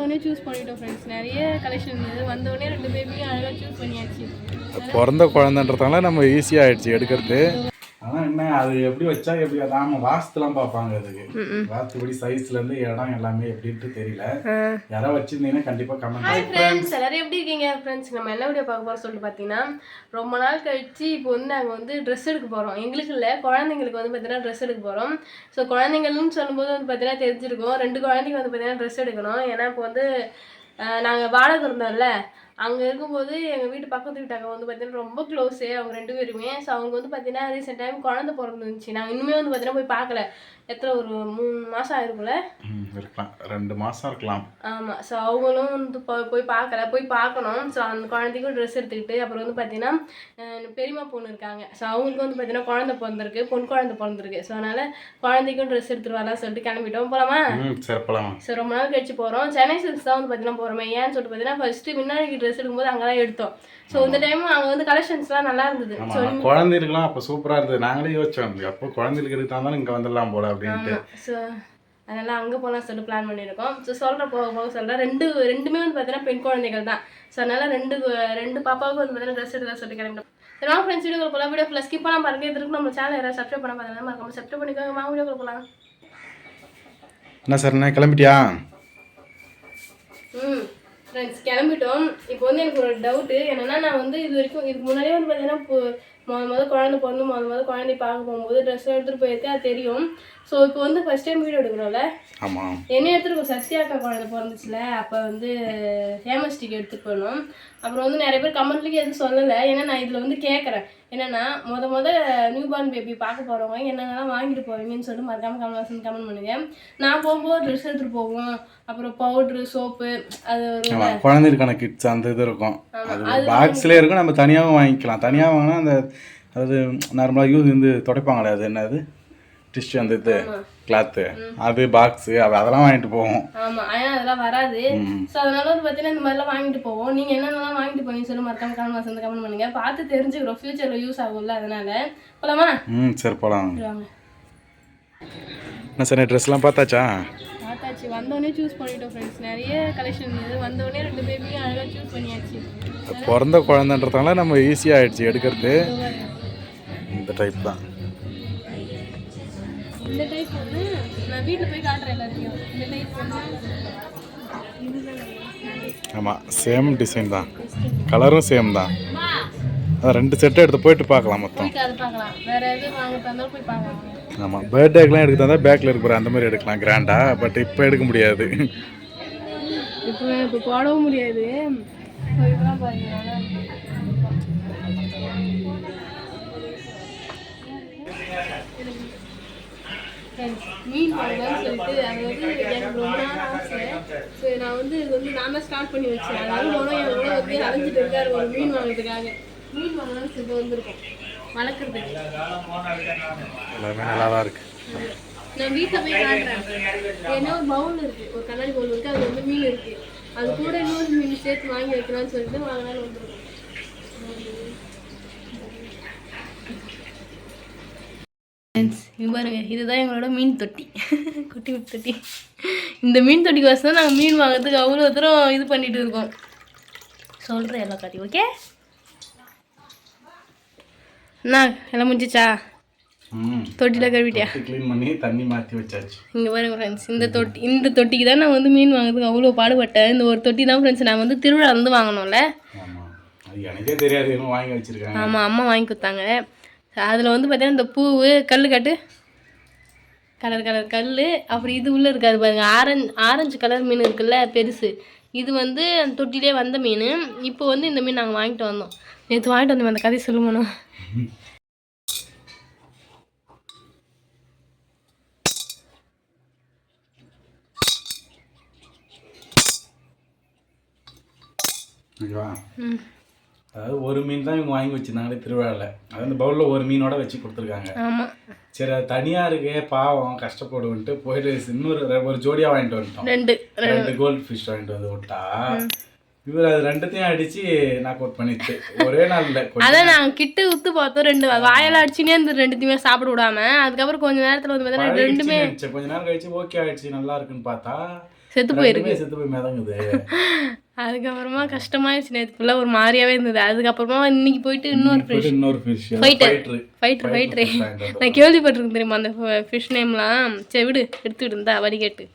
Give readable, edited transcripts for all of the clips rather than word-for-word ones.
வந்தோடனே சூஸ் பண்ணிட்டோம் ஃப்ரெண்ட்ஸ். நிறைய கலெக்ஷன் இருந்தது. வந்தோடனே 2 பேபியும் அழகாக சூஸ் பண்ணியாச்சு. பிறந்த குழந்தைன்றதால நம்ம ஈஸியாக ஆயிடுச்சு எடுக்கிறது. ஆனால் என்ன அது எப்படி வச்சா எப்படி அதாம வாஸ்துலாம் பார்ப்பாங்க. அதுக்கு வாஸ்துபடி சைஸ்லேருந்து இடம் எல்லாமே எப்படின்ட்டு தெரியல. யாராவது வச்சுருந்தீங்கன்னா கண்டிப்பாக கமெண்ட். ஹாய் ஃப்ரெண்ட்ஸ், எல்லாரும் எப்படி இருக்கீங்க ஃப்ரெண்ட்ஸ்? நம்ம என்ன வீடியோ பார்க்க போகிறோம் சொல்லிட்டு பார்த்தீங்கன்னா, ரொம்ப நாள் கழிச்சு இப்போ வந்து நாங்கள் வந்து ட்ரெஸ் எடுக்க போகிறோம். எங்களுக்கு இல்லை, குழந்தைங்களுக்கு வந்து பார்த்தீங்கன்னா ட்ரெஸ் எடுக்க போகிறோம். ஸோ குழந்தைங்கள்னு சொல்லும்போது வந்து பார்த்தீங்கன்னா தெரிஞ்சிருக்கும், 2 குழந்தைங்க வந்து பார்த்தீங்கன்னா ட்ரெஸ் எடுக்கணும். ஏன்னா இப்போ வந்து நாங்கள் வாடகை இருந்தோம்ல, அங்கே இருக்கும்போது எங்கள் வீட்டு பக்கத்து வீட்டாங்க வந்து பார்த்தீங்கன்னா ரொம்ப க்ளோஸு அவங்க 2 பேருமே. ஸோ அவங்க வந்து பார்த்தீங்கன்னா ரீசெண்ட் டைம் குழந்தை பிறந்துருந்துச்சு. நாங்கள் இன்னுமே வந்து பார்த்தீங்கன்னா போய் பார்க்கல. எத்தனை ஒரு 3 மாதம் ஆயிருக்கும்ல, இருக்கலாம் 2 மாதம் இருக்கலாம். ஆமாம். ஸோ அவங்களும் வந்து போய் பார்க்கல, போய் பார்க்கணும். ஸோ அந்த குழந்தைக்கும் ட்ரெஸ் எடுத்துக்கிட்டு அப்புறம் வந்து பார்த்தீங்கன்னா பெரியம்மா பொண்ணு இருக்காங்க. ஸோ அவங்களுக்கு வந்து பார்த்தீங்கன்னா குழந்தை பிறந்திருக்கு, பொன் குழந்தை பிறந்திருக்கு. ஸோ அதனால் குழந்தைக்கும் ட்ரெஸ் எடுத்துட்டு வரலாம் சொல்லிட்டு கிளம்பிட்டோம். போகலாமா? சரி போகலாம். ஸோ ரொம்ப நாள் கழிச்சு போகிறோம். சென்னை சில்க்ஸ் தான் வந்து பார்த்தீங்கன்னா போகிறோமே. ஏன்னு சொல்லிட்டு பார்த்தீங்கன்னா ஃபர்ஸ்ட்டு முன்னாடி ட்ரெஸ் எடுக்கும்போது அங்கே தான் எடுத்தோம். ஸோ இந்த டைம் அங்கே வந்து கலெக்ஷன்ஸ்லாம் நல்லா இருந்தது. ஸோ குழந்தைகளுக்குலாம் அப்போ சூப்பராக இருந்தது. நாங்களே யோசிச்சோம் அப்போ குழந்தைகளுக்கு எடுத்தாலும் இங்கே வந்துடலாம் போல அப்படின்ட்டு. ஸோ அதனால் அங்கே போகலாம் சொல்லிட்டு பிளான் பண்ணியிருக்கோம். ஸோ சொல்கிற போக சொல்கிறேன், ரெண்டுமே வந்து பார்த்தீங்கன்னா பெண் குழந்தைகள் தான். ஸோ அதனால் ரெண்டு பாப்பாவுக்கு வந்து பார்த்தீங்கன்னா ட்ரெஸ் எடுக்க சொல்லிட்டு கிளம்பிட்டோம். சரி வாங்க ஃப்ரெண்ட்ஸ், வீடியோக்குள்ள போகலாம். வீடியோ ஃபுல்லாக ஸ்கிப் பண்ணால் பாருங்க. இதுக்கு நம்ம சேனல் யாராவது சப்ஸ்கிரைப் பண்ண பார்த்தீங்கன்னா மறக்காம சப்ஸ்கிரைப் பண்ணிக்கோங்க. வாங்க வீடியோக்குள்ள போகலாம். என்ன சார் என்ன கிளம்பிட்டியா? ஃப்ரெண்ட்ஸ் கிளம்பிட்டோம். இப்போ வந்து எனக்கு ஒரு டவுட்டு என்னென்னா, நான் வந்து இதுக்கு முன்னாடியே வந்து பார்த்தீங்கன்னா முதல் குழந்தை பிறந்து முதல் குழந்தை பார்க்க போகும்போது ட்ரெஸ் எடுத்துகிட்டு போயிருக்கேன், அது தெரியும். ஸோ இப்போ வந்து ஃபஸ்ட் டைம் வீடியோ எடுக்கிறோம்ல. ஆமாம். என்ன எடுத்துகிட்டு சத்யாக்கா குழந்தை பிறந்துச்சுல, அப்போ வந்து ஹேமஸ்டிக்கு எடுத்துகிட்டு போனோம். அப்புறம் வந்து நிறைய பேர் கமெண்ட்லேயே எதுவும் சொல்லலை. ஏன்னா நான் இதில் வந்து கேட்குறேன் என்னென்னா, நியூ பார்ன் பேபி பார்க்க போகிறவங்க என்னென்னலாம் வாங்கிட்டு போவீங்கன்னு சொல்லிட்டு மறக்காமல் கமெண்ட் பண்ணுங்க. நான் போகும்போது ட்ரெஸ் எடுத்துகிட்டு போவோம், அப்புறம் பவுட்ரு சோப்பு, அது ஒரு குழந்தைக்கான கிட்ஸ் அந்த இது இருக்கும். அது பாக்ஸ்லேயே இருக்கும். நம்ம தனியாகவும் வாங்கிக்கலாம். தனியாக வாங்கினா அந்த அது நார்மலாக யூஸ் வந்து துடைப்பாங்களே, அது என்னது டிஷ்யூ அந்த இது கிளாத்து, அது பாக்ஸு அதெல்லாம் வாங்கிட்டு போவோம். ஆமாம், ஆனால் அதெல்லாம் வராது. ஸோ அதனால வந்து பார்த்தீங்கன்னா இந்த மாதிரிலாம் வாங்கிட்டு போவோம். நீங்கள் என்னென்னலாம் வாங்கிட்டு போவீங்கன்னு சொல்லி மறக்காம கமெண்ட் பண்ணுங்க. பார்த்து தெரிஞ்சுக்கிறோம், ஃபியூச்சரில் யூஸ் ஆகும்ல. அதனால போகலாமா? சரி போகலாம். என்ன சார் ட்ரெஸ்லாம் பார்த்தாச்சா? பார்த்தாச்சு. வந்தோடனே சூஸ் பண்ணிட்டோம் ஃப்ரெண்ட்ஸ். நிறைய கலெக்ஷன் இருந்தது. வந்தோடனே 2 பேபியும் அழகாக சூஸ் பண்ணியாச்சு. பிறந்த குழந்தைன்றதால நம்ம ஈஸியாக ஆயிடுச்சு எடுக்கிறது. இந்த டைப் தான். இந்த டைப் வந்து நான் வீட்டில் போய் காட்டுறேன் எல்லாத்தையும். இந்த டைப் வந்து ஆமாம், சேம் டிசைன் தான், கலரும் சேம் தான். அதான் 2 செட்டு எடுத்து போயிட்டு பார்க்கலாம். மொத்தம் அது பார்க்கலாம். வேறு எதுவும் வாங்க தந்தாலும் போய் பார்க்கலாம். ஆமாம், பர்த்டேக்கெலாம் எடுக்க தந்தால் பேக்கில் இருக்கிற அந்த மாதிரி எடுக்கலாம் கிராண்டாக. பட் இப்போ எடுக்க முடியாது. இப்போ போடவும் முடியாது. இதெல்லாம் பாருங்க. மீன் வாங்கலாம்னு சொல்லிட்டு அது வந்து எனக்கு ரொம்ப நாள் ஆசை. ஸோ நான் வந்து இது வந்து நான் தான் ஸ்டார்ட் பண்ணி வச்சேன். அதனால போனோம் என் கூட வந்து அலைஞ்சிட்டு இருக்காரு ஒரு மீன் வாங்குறதுக்காக. மீன் வாங்கலாம்னு சொல்லிட்டு வந்திருக்கோம் வளர்க்குறதுக்கு. எல்லாமே நல்லா தான் இருக்கு. நான் வீட்டில் போய் காட்டுறேன். ஏன்னா ஒரு பவுல் இருக்கு, ஒரு கண்ணாடி பவுல் இருக்கு, அது வந்து மீன் இருக்கு. அது கூட இன்னொரு மீன் சேர்த்து வாங்கி வைக்கலாம்னு சொல்லிட்டு வாங்கினாலும் வந்துருக்கோம். பாருங்க, இதுதான் எங்களோட மீன் தொட்டி, குட்டி தொட்டி. இந்த மீன் தொட்டிக்கு வசதி நாங்கள் மீன் வாங்கிறதுக்கு அவ்வளோ தூரம் இது பண்ணிட்டு இருக்கோம். சொல்கிறேன் எல்லாம் காட்டி. ஓகே அண்ணா, எல்லாம் முடிஞ்சிச்சா? தொட்டியில் கழுவிட்டியா? க்ளீன் பண்ணி தண்ணி மாற்றி வச்சாச்சு. இங்கே பாருங்க ஃப்ரெண்ட்ஸ், இந்த தொட்டிக்கு தான் நான் வந்து மீன் வாங்குறதுக்கு அவ்வளோ பாடுபட்டேன். இந்த ஒரு தொட்டி தான் ஃப்ரெண்ட்ஸ் நான் வந்து திருவிழா வந்து வாங்கினோம்ல. எனக்கே தெரியாது, வாங்கி வச்சிருக்கேன். ஆமாம், அம்மா வாங்கி கொடுத்தாங்க. அதில் வந்து பார்த்தீங்கன்னா இந்த பூ கல் கல், அப்புறம் இது உள்ளே இருக்காது பாருங்க, ஆரஞ்சு கலர் மீன் இருக்குல்ல பெருசு. இது வந்து அந்த தொட்டிலே வந்த மீன். இப்போ வந்து இந்த மீன் நாங்கள் வாங்கிட்டு வந்தோம். நேற்று வாங்கிட்டு வந்தோம். அந்த கதையை சொல்லுங்கண்ணா. அதாவது ஒரு மீன் தான் இவங்க வாங்கி வச்சிருந்தாங்களே திருவிழாவில். அது அந்த பவுலில் ஒரு மீனோட வச்சு கொடுத்துருக்காங்க. ஆமாம், சரி அது தனியாக இருக்கே பாவம் கஷ்டப்படுவோன்ட்டு போயிட்டு ஒரு ஜோடியாக வாங்கிட்டு வந்துட்டோம். 2 கோல்டு ஃபிஷ் வாங்கிட்டு வந்து விட்டா இவர் அது 2த்தையும் அடிச்சு நாக் அவுட் பண்ணிட்டு ஒரே நாள்ல. அதான் நாங்கள் கிட்ட உத்து பார்த்தோம். 2 வாயெல்லாம் அடிச்சுனே இந்த 2த்தையுமே சாப்பிட விடாம. அதுக்கப்புறம் கொஞ்ச நேரத்தில் வந்து பார்த்தீங்கன்னா 2மே கொஞ்ச நேரம் கழிச்சு ஓகே ஆயிடுச்சு, நல்லா இருக்குன்னு பார்த்தா செத்து போயிருக்கு. செத்து போய் மிதங்குது. அதுக்கப்புறமா கஷ்டமாயிடுச்சு, நேற்று ஃபுல்லாக ஒரு மாதிரியாவே இருந்தது. அதுக்கப்புறமா இன்னைக்கு போயிட்டு இன்னொரு ஃபிஷ் ஃபைட்ரு நான் கேள்விப்பட்டிருக்கேன் தெரியுமா அந்த ஃபிஷ் நேம்லாம். சரி விடு, எடுத்து விடுந்தா வடிகட்டு,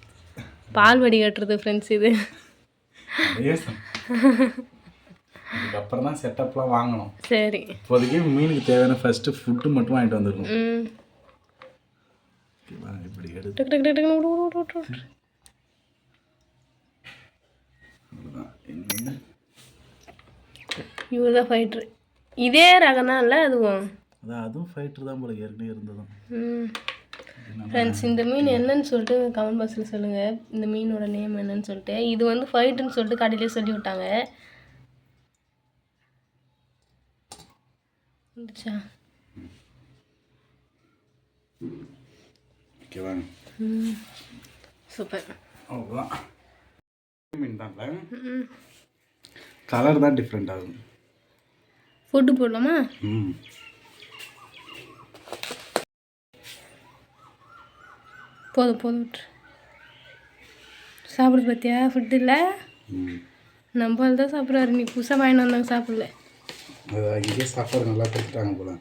பால் வடிகட்டுறது ஃப்ரெண்ட்ஸ் இது. அதுக்கப்புறம் தான் செட்டப்லாம் வாங்கணும். சரி, இப்போதைக்கு மீனுக்கு தேவையான ஃபர்ஸ்ட் ஃபுட்டு மட்டும் வாங்கிட்டு வந்துருக்கோம். இப்படி எடுத்து இவர் தான் ஃபைட்ரு. இதே ரகம் தான் இல்லை அதுவும்? அதுவும் ஃபைட்ரு தான் போல, ஏற்கனவே இருந்ததும். ஃப்ரெண்ட்ஸ், இந்த மீன் என்னன்னு சொல்லிட்டு கமெண்ட் பாக்ஸில் சொல்லுங்கள். இந்த மீனோட நேம் என்னன்னு சொல்லிட்டு. இது வந்து ஃபைட்டுன்னு சொல்லிட்டு கடையிலே சொல்லி விட்டாங்க. வந்துச்சா? சூப்பர். அவ்வளோதான். மீன் தான், கலர் தான் டிஃப்ரெண்ட் ஆகும். ஃபுட்டு போடலாமா? போதும் போதும் விட்டு சாப்பிடு. பார்த்தியா, ஃபுட்டு இல்லை, நம்ம தான் சாப்பிட்றாரு. நீ புதுசாக வாங்கிட்டு வந்தாங்க சாப்பிடல. இங்கே சாப்பாடு நல்லா கொடுத்துட்டாங்க போல.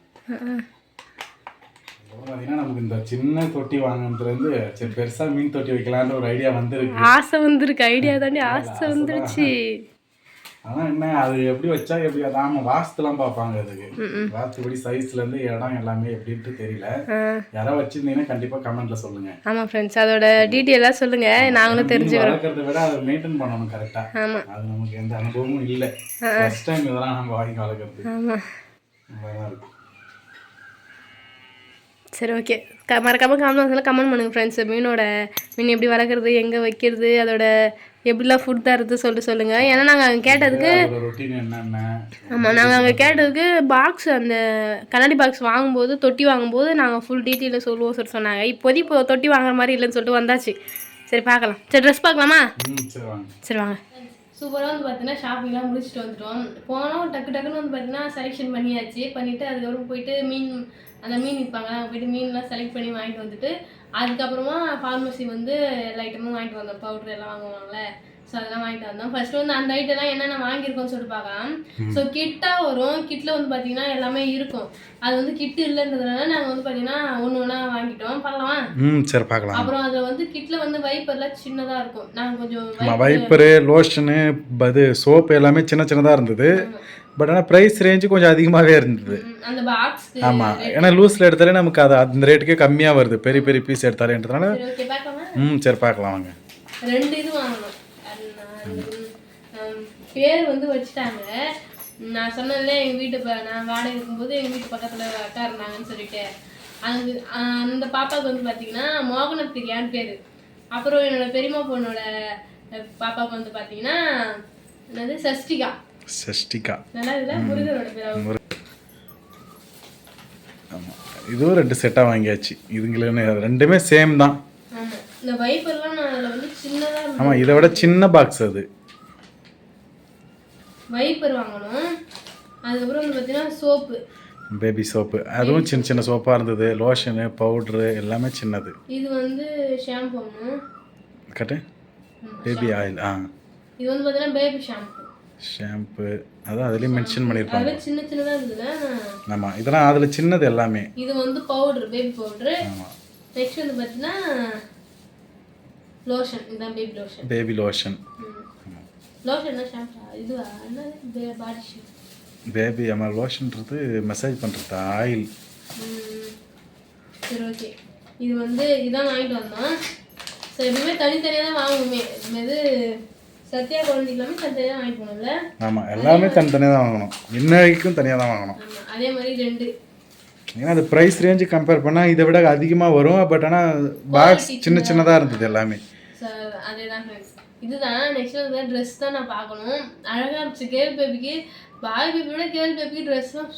பார்த்தீங்கன்னா நமக்கு இந்த சின்ன தொட்டி வாங்கினதுலேருந்து சரி பெருசாக மீன் தொட்டி வைக்கலான்னு ஒரு ஐடியா வந்துருக்கு. ஆசை வந்துருக்கு, ஐடியா தாண்டி ஆசை வந்துருச்சு. ஆனால் என்ன, அது எப்படி வச்சா எப்படி அதாம வாஸ்துலாம் பார்ப்பாங்க. அதுக்கு வாஸ்துபடி சைஸ்லேருந்து இடம் எல்லாமே எப்படின்ட்டு தெரியல. யாராவது வச்சுருந்தீங்கன்னா கண்டிப்பாக கமெண்ட்டில் சொல்லுங்கள். ஆமாம் ஃப்ரெண்ட்ஸ், அதோட டீட்டெயிலாக சொல்லுங்கள், நாங்களும் தெரிஞ்சுக்கிறோம். வளர்க்குறத விட அதை மெயின்டைன் பண்ணணும் கரெக்டாக. ஆமாம், அது நமக்கு எந்த அனுபவமும் இல்லை. ஃபர்ஸ்ட் டைம் இதெல்லாம் நம்ம வாங்கி வளர்க்குறது. ஆமாம், நல்லா இருக்கும். சரி ஓகே, மறக்காமல் கமெண்ட் பண்ணுங்கள் ஃப்ரெண்ட்ஸ். மீன் எப்படி வளர்க்குறது, எங்கே வைக்கிறது, அதோட எப்படிலாம் ஃபுட் தரது சொல்லிட்டு சொல்லுங்கள். ஏன்னா நாங்கள் அங்கே கேட்டதுக்கு, ஆமாம் நாங்கள் அங்கே கேட்டதுக்கு பாக்ஸ், அந்த கண்ணாடி பாக்ஸ் வாங்கும்போது, தொட்டி வாங்கும்போது நாங்கள் ஃபுல் டீட்டெயிலில் சொல்லுவோம் சொல்லி சொன்னாங்க. இப்போ தொட்டி வாங்குற மாதிரி இல்லைன்னு சொல்லிட்டு வந்தாச்சு. சரி பார்க்கலாம். சரி ட்ரெஸ் பார்க்கலாமா? சரி வாங்க. சூப்பராக வந்து பார்த்தீங்கன்னா ஷாப்பிங்லாம் முடிச்சுட்டு வந்துட்டோம். போனோம் டக்குன்னு வந்து பார்த்தீங்கன்னா செலெக்ஷன் பண்ணியாச்சு. பண்ணிவிட்டு அதுக்கப்புறம் போயிட்டு அந்த மீன் விற்பாங்க, அங்கே போய்ட்டு மீன்லாம் செலக்ட் பண்ணி வாங்கிட்டு வந்துட்டு அதுக்கப்புறமா ஃபார்மசி வந்து எல்லா ஐட்டமும் வாங்கிட்டு வந்தோம். பவுட்ரு எல்லாம் வாங்குவாங்கள்ல, ஸோ அதெல்லாம் வாங்கிட்டு வந்தோம். ஃபர்ஸ்ட் வந்து அந்த ஐட்டம்லாம் என்னென்ன வாங்கியிருக்கோம்னு சொல்லிட்டு பார்க்கலாம். ஸோ கிட்டாக வரும். கிட்டில் வந்து பார்த்தீங்கன்னா எல்லாமே இருக்கும். அது வந்து கிட்டு இல்லைன்றதுனால நாங்கள் வந்து பார்த்தீங்கன்னா ஒன்று வாங்கிட்டோம். பார்க்கலாமா? சரி பார்க்கலாம். அப்புறம் அதில் வந்து கிட்டில் வந்து வைப்பர்லாம் சின்னதாக இருக்கும். நாங்கள் கொஞ்சம் வைப்பரு, லோஷனு, சோப்பு எல்லாமே சின்னதாக இருந்தது. பட் ஆனால் ப்ரைஸ் ரேஞ்சு கொஞ்சம் அதிகமாகவே இருந்தது அந்த பாக்ஸ். ஆமாம், ஏன்னா லூஸில் எடுத்தாலே நமக்கு அது அந்த ரேட்டுக்கே கம்மியாக வருது, பெரிய பெரிய பீஸ் எடுத்தாலேன்றதுனால. சரி பார்க்கலாம் வாங்க. 2 இது வாங்கணும். பேர் வந்து வச்சுட்டாங்க. நான் சொன்னேன்ல எங்கள் வீட்டு நான் வாடகை இருக்கும்போது எங்கள் வீட்டு பக்கத்தில் அக்கா இருந்தாங்கன்னு சொல்லிட்டு, அந்த பாப்பாவுக்கு வந்து பார்த்தீங்கன்னா மோகனப்பிரியான்னு பேர். அப்புறம் என்னோட பெரியம்மா பொண்ணோட பாப்பாவுக்கு வந்து பார்த்தீங்கன்னா என்னது சஷ்டிகா. நல்லா இருக்குல்ல, முருகரோட பேர். ஆமாம், இதுவும் 2 செட்டாக வாங்கியாச்சு. இதுங்களே ரெண்டுமே சேம் தான். ஆமாம், இந்த வைப்பர்லாம் நான் அதில் வந்து சின்னதாக. ஆமாம், இதை விட சின்ன பாக்ஸ் அது. வைப்பர் வாங்கணும். அதுக்கப்புறம் வந்து பார்த்தீங்கன்னா சோப்பு, பேபி சோப்பு, அதுவும் சின்ன சோப்பாக இருந்தது. லோஷனு, பவுட்ரு எல்லாமே சின்னது. இது வந்து ஷாம்பு கட்டு, பேபி ஆயில். இது வந்து பார்த்தீங்கன்னா பேபி ஷாம்பு, அதான் அதுலேயும் மென்ஷன் பண்ணியிருப்பாங்க. சின்னதாக இருந்ததுல. ஆமாம், இதெல்லாம் அதில் சின்னது எல்லாமே. இது வந்து பவுட்ரு, பேபி பவுட்ரு. ஆமாம், நெக்ஸ்ட் வந்து பார்த்தீங்கன்னா லோஷன். இதுதான் பேபி லோஷன். லோஷன்னா ஷாம்பு, இதுவா என்னது பாடி ஷாம்பு. பேபி லோஷன்றது மசாஜ் பண்ணுறது ஆயில். சரி ஓகே, இது வந்து இதான் வாங்கிட்டு வந்தோம். ஸோ எப்பவுமே தனித்தனியாக தான் வாங்குவோமே. இது சத்யா குழந்தை எல்லாமே தனித்தனியாக வாங்கிட்டு போகணும்ல. ஆமாம், எல்லாமே தனித்தனியாக தான் வாங்கணும். இன்னைக்கும் தனியாக தான் வாங்கணும். அதே மாதிரி 2. ஏன்னா அது ப்ரைஸ் ரேஞ்சு கம்பேர் பண்ணால் இதை விட அதிகமாக வரும். பட் ஆனால் பாக்ஸ் சின்னதாக இருந்தது எல்லாமே. ஸோ அதே தான் ஃப்ரெண்ட்ஸ். இதுதான் நெக்ஸ்ட் வந்து ட்ரெஸ் தான் நான் பார்க்கணும். அழகாக இருந்துச்சு. கேர்ள் பேபிக்கு, பாய் பேபியோட கேர்ள் பேபிக்கு ட்ரெஸ்லாம்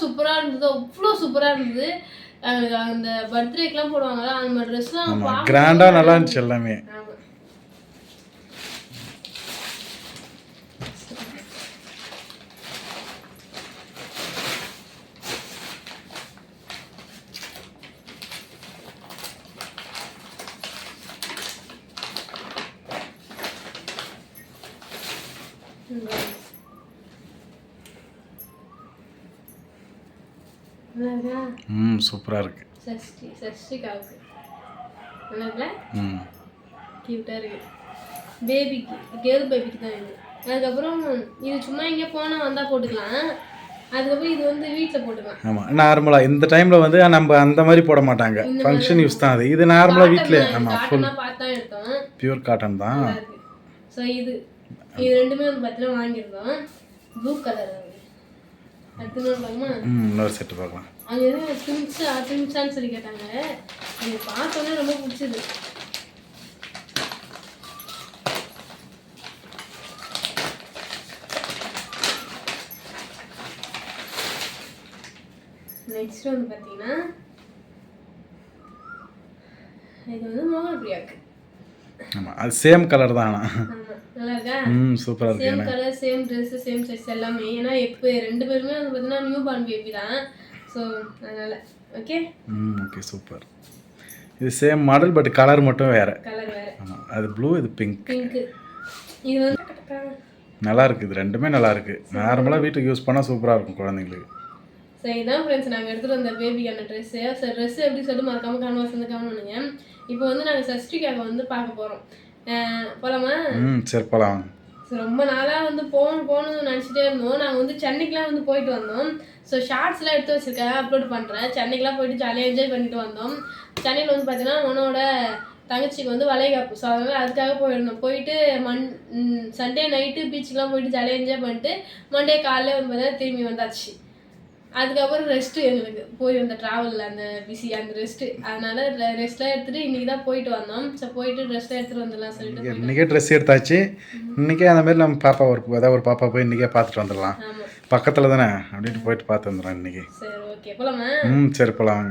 சூப்பராக இருந்தது. அவ்வளோ சூப்பராக இருந்தது. அந்த பர்த்டேக்கெலாம் போடுவாங்கல்ல அந்த மாதிரி ட்ரெஸ்லாம் கிராண்டாக நல்லா இருந்துச்சு எல்லாமே. நல்லா இருக்கா? சூப்பராக இருக்குது. சஷ்டிகாவுக்கு நல்லா இருக்குல்ல? ம் க்யூட்டாக இருக்குது. பேபிக்கு கேர்ள் பேபிக்கு தான் இது. அதுக்கப்புறம் இது சும்மா எங்கே போனால் வந்தால் போட்டுக்கலாம். அதுக்கப்புறம் இது வந்து வீட்டில் போட்டுக்கலாம். ஆமாம், நார்மலாக இந்த டைமில் வந்து நம்ம அந்த மாதிரி போட மாட்டாங்க, ஃபங்க்ஷன் யூஸ் தான் அது. இது நார்மலாக வீட்டில். ஆமாம், ஃபுல் பார்த்து தான் எடுத்தோம். பியூர் காட்டன் தான். ஸோ இது ரெண்டுமே வந்து பார்த்தீங்கன்னா வாங்கியிருந்தோம். Blue colour. அடுத்து பார்க்கலாமா? இன்னொரு செட்டு பார்க்கலாம். அங்கே எதுவும் ட்வின்ஸான்னு சொல்லி கேட்டாங்க. எனக்கு பார்த்தோன்னே ரொம்ப பிடிச்சது. நெக்ஸ்ட் வந்து பார்த்தீங்கன்னா இது வந்து மோகன் பிரியாக்கு. ஆமாம், அது சேம் கலர் தான். நல்லா இருக்கா? சூப்பராக இருக்கு. Same colour, same dress, same size எல்லாமே. ஏன்னா இப்போ ரெண்டு பேருமே வந்து பார்த்தீங்கன்னா நியூ பார்ன் பேபி தான். ஸோ அதனால் ஓகே. Okay, super. இது சேம் மாடல், பட் கலர் மட்டும் வேறு. கலர் வேறு. ஆமாம், அது ப்ளூ, இது பிங்க். இது வந்து நல்லா இருக்குது. இது ரெண்டுமே நல்லா இருக்குது. நார்மலாக வீட்டுக்கு யூஸ் பண்ணால் சூப்பராக இருக்கும் குழந்தைங்களுக்கு. ஸோ இதான் ஃப்ரெண்ட்ஸ் நாங்கள் எடுத்துகிட்டு வந்த பேபிக்கான ட்ரெஸ்ஸு. ஸோ ட்ரெஸ்ஸு எப்படி சொல்லிட்டு மறக்காமல் கன்வாஸ் வந்து கமெண்ட் பண்ணுங்க. இப்போ வந்து நாங்கள் சஷ்டிக்காக வந்து பார்க்க போகிறோம். போகலாமா? சரி போகலாம். ஸோ ரொம்ப நாளாக வந்து போகணும்னு நினச்சிட்டே இருந்தோம். நாங்கள் வந்து சென்னைக்கெலாம் வந்து போயிட்டு வந்தோம். ஸோ ஷார்ட்ஸ்லாம் எடுத்து வச்சுருக்கேன், அப்லோட் பண்ணுறேன். சென்னைக்கெலாம் போயிட்டு ஜாலியாக என்ஜாய் பண்ணிட்டு வந்தோம். சென்னையில் வந்து பார்த்தீங்கன்னா உன்னோட தங்கச்சிக்கு வந்து வளைகாப்பு. ஸோ அதனால் அதுக்காக போயிருந்தோம். போயிட்டு சண்டே நைட்டு பீச்சுக்கெலாம் போயிட்டு ஜாலியாக என்ஜாய் பண்ணிட்டு மண்டே காலையில் வந்து பார்த்தீங்கன்னா திரும்பி வந்தாச்சு. அதுக்கப்புறம் ரெஸ்ட்டு எங்களுக்கு போய் வந்த ட்ராவலில் அந்த பிஸி அந்த ரெஸ்ட்டு. அதனால் ரெஸ்ட்லாம் எடுத்துகிட்டு இன்றைக்கி தான் போயிட்டு வந்தோம். ஸோ போயிட்டு ட்ரெஸ்லாம் எடுத்துகிட்டு வந்துடலாம் சொல்லிட்டு இன்றைக்கே ட்ரெஸ் எடுத்தாச்சு. இன்றைக்கே அந்த மாதிரி நம்ம பாப்பா ஏதாவது ஒரு பாப்பா போய் இன்றைக்கே பார்த்துட்டு வந்துடலாம். பக்கத்தில் தானே அப்படின்ட்டு போயிட்டு பார்த்து வந்துடலாம் இன்றைக்கி. சரி ஓகே போகலாமா? சரி போகலாம்.